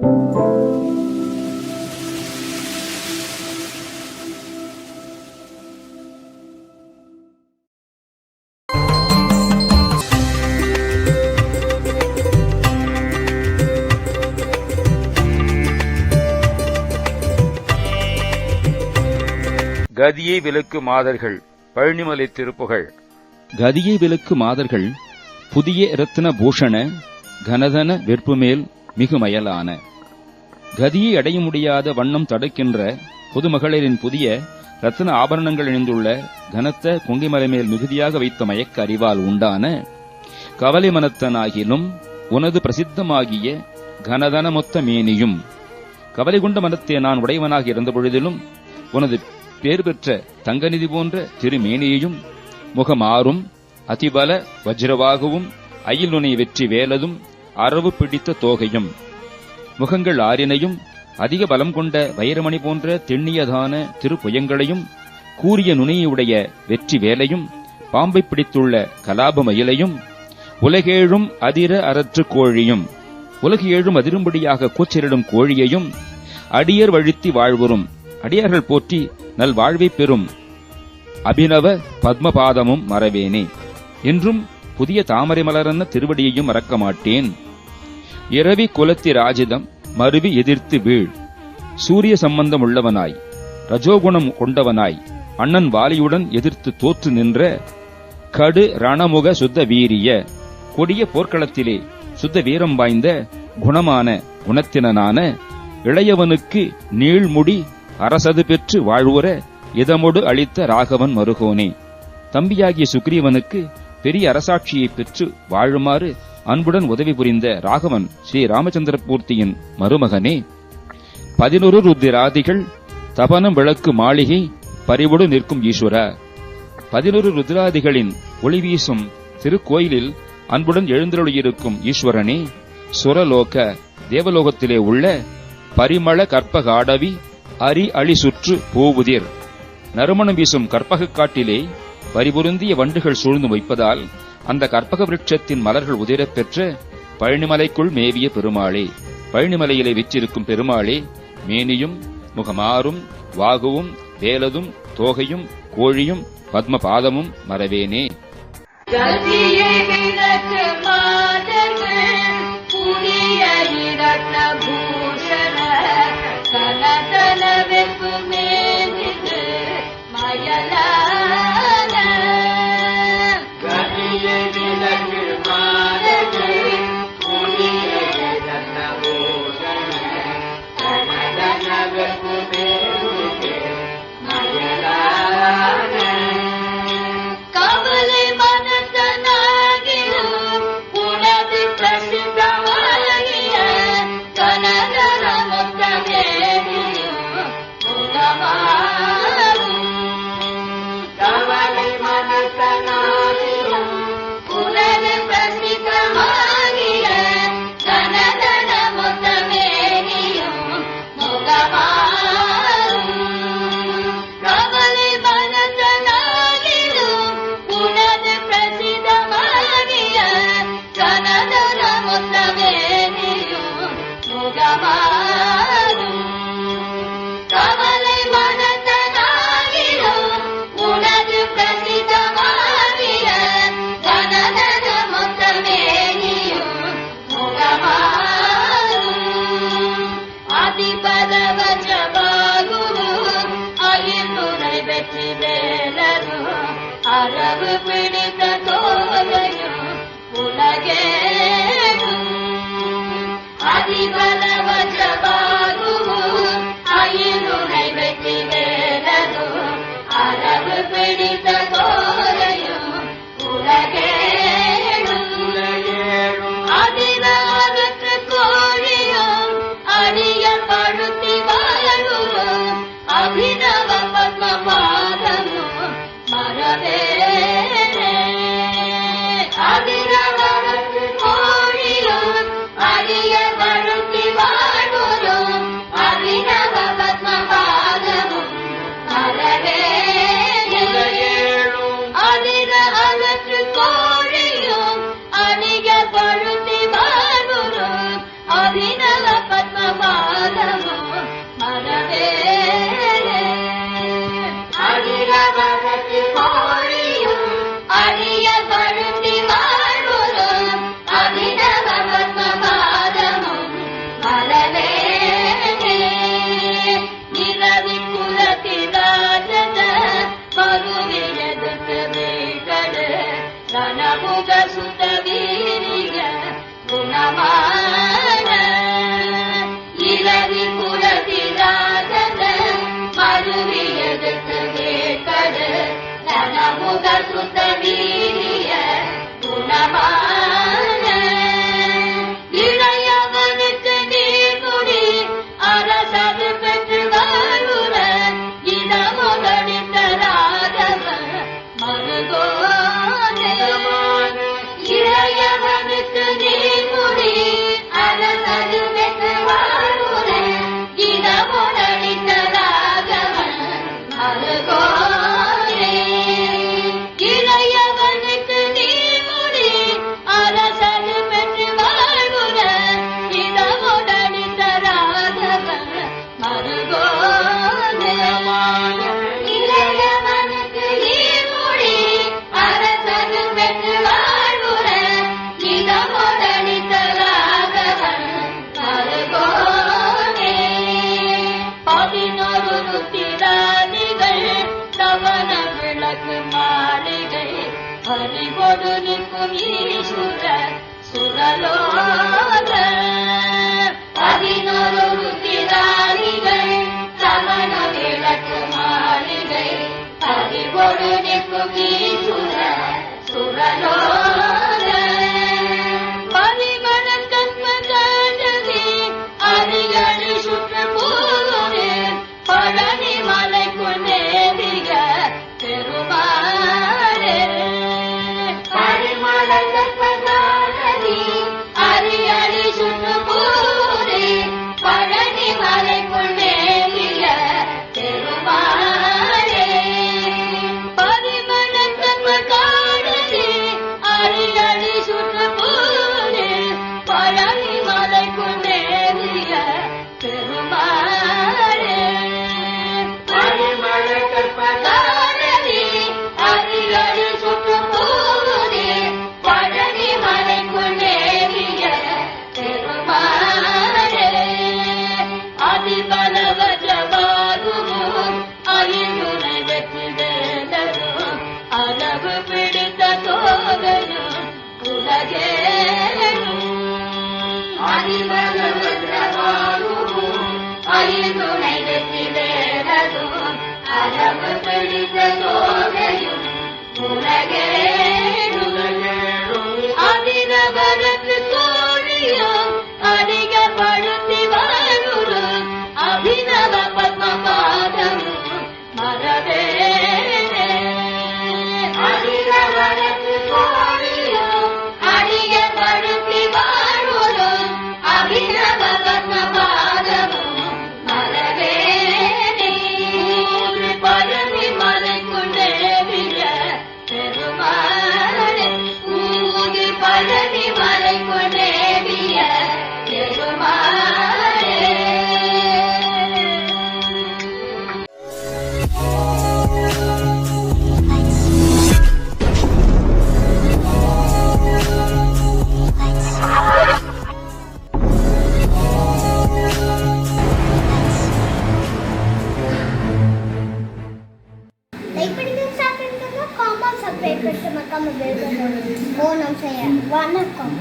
கதியை விலக்கு மாதர்கள் பழனிமலை திருப்புகழ். கதியை விலக்கு மாதர்கள் புதிய இரத்தின பூஷண கனதன வெற்புமேல் மிகுமயலான. கதியை அடைய முடியாத வண்ணம் தடுக்கின்ற பொதுமகளிரின் புதிய இரத்தின ஆபரணங்கள் இணைந்துள்ள கனத்த கொங்கிமலை மேல் மிகுதியாக வைத்த மயக்க அறிவால் உண்டான கவலை மனத்தனாகிலும் உனது பிரசித்தமாகிய கனதன மொத்த மேனியும். கவலை கொண்ட மனத்தே நான் உடையவனாக இருந்த பொழுதிலும் உனது பேர் பெற்ற தங்கநிதி போன்ற திருமேனியையும் முகமாறும் அதிபல வஜ்ரவாகவும் அயில் நுனை வெற்றி வேலதும் அரவு பிடித்த தோகையும் முகங்கள் ஆறினையும் அதிக பலம் கொண்ட வைரமணி போன்ற தெண்ணியதான திருப்புயங்களையும் கூறிய நுனியுடைய வெற்றி வேலையும் பாம்பை பிடித்துள்ள கலாப மயிலையும் உலகேழும் அதிர அறற்று கோழியும் உலகு ஏழும் அதிரும்படியாக கூச்சலிடும் கோழியையும் அடியர் வழுத்தி வாழ்வுறும் அடியார்கள் போற்றி நல் வாழ்வை பெறும் அபிநவ பத்மபாதமும் மறவேனே. என்றும் புதிய தாமரை மலரன்ன திருவடியையும் மறக்க மாட்டேன். இரவி குலத்தி ராஜிதம் மருவி எதிர்த்து வீழ். சூரிய சம்பந்தம் உள்ளவனாய் ரஜோகுணம் கொண்டவனாய் அண்ணன் வாலியுடன் எதிர்த்து தோற்று நின்ற கடு ரணமுக சுத்த வீரிய கொடிய போர்க்களத்திலே சுத்த வீரம் வாய்ந்த குணமான குணத்தினனான இளையவனுக்கு நீள்முடி அரசது பெற்று வாழ்வுற இதமொடு அளித்த ராகவன் மருகோனே. தம்பியாகிய சுக்ரீவனுக்கு பெரிய அரசாட்சியை பெற்று வாழுமாறு அன்புடன் உதவி புரிந்த ராகவன் ஸ்ரீ ராமச்சந்திரபூர்த்தியின் மருமகனே. 11 ருத்திராதிகள் தபனம் விளக்கு மாளிகை பறிவுடு நிற்கும் ஈஸ்வர. 11 ருத்ராதிகளின் ஒளி வீசும் திருக்கோயிலில் அன்புடன் எழுந்தருளியிருக்கும் ஈஸ்வரனே. சுரலோக தேவலோகத்திலே உள்ள பரிமள கற்பகாடவி அரி அழி சுற்று பூவுதிர் நறுமணம் வீசும் கற்பக காட்டிலே பரிபொருந்திய வண்டுகள் சூழ்ந்து வைப்பதால் அந்த கற்பக விருட்சத்தின் மலர்கள் உதிரப் பெற்ற பழனிமலைக்குள் மேவிய பெருமாளே. பழனிமலையிலே விற்றிருக்கும் பெருமாளே, மேனியும் முகமாறும் வாகுவும் வேலதும் தோகையும் கோழியும் பத்ம பாதமும் மறவேனே. அரவு பிடித்த தோகையும் உலகேடும் அதிபல வஜ்ரபாகுவும் அயிலுனை வெற்றி வேலதும் அரவு பிடித்த தோகையும் உலகேடும் அதில அகற்று கோழியும் அடிய படுத்தி வாழ்வுறும் அபிநவ பத்மபாதமும் மறவேனே. அபிநவரத்து தோழியும் அடிகள் பழுத்தி வருரும் அபிநவ பத்மபாதம் மரவே அபிநவரத்து தோழியும் அடிகள் பழுத்தி வருரும் அபிநவ பத்மபாதம் மரவே பழனி மலை கொண்டேவிய பெருமாளே ஊதி பழனி மலை கொண்டேவிய பெருமாளே. லைக் பண்ணுங்க, சப்ஸ்கிரைப் பண்ணுங்க, காமெண்ட் சப்ஸ்கிரைப் பண்ணுங்க, மறக்காம பெல் பட்டன் ஓ நம்ம செய்ய வணக்கம்.